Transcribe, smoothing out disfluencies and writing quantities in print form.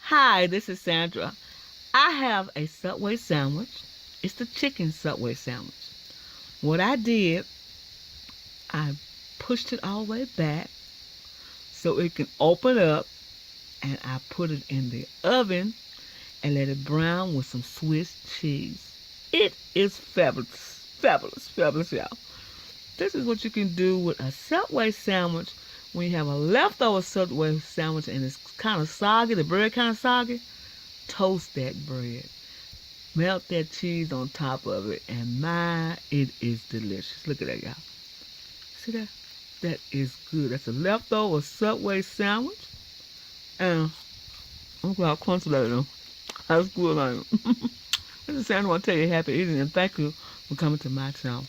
Hi, this is Sandra. I have a Subway sandwich. It's the chicken Subway sandwich. What I did, I pushed it all the way back so it can open up, and I put it in the oven and let it brown with some Swiss cheese. It is fabulous, fabulous, fabulous, y'all. This is what you can do with a Subway sandwich when you have a leftover Subway sandwich and it's kind of soggy, the bread kind of soggy. Toast that bread. Melt that cheese on top of it, and my, it is delicious. Look at that, y'all. See that? That is good. That's a leftover Subway sandwich. And I'm glad crunchy later. That's good, man. This is Sandra. I want to tell you happy eating and thank you for coming to my channel.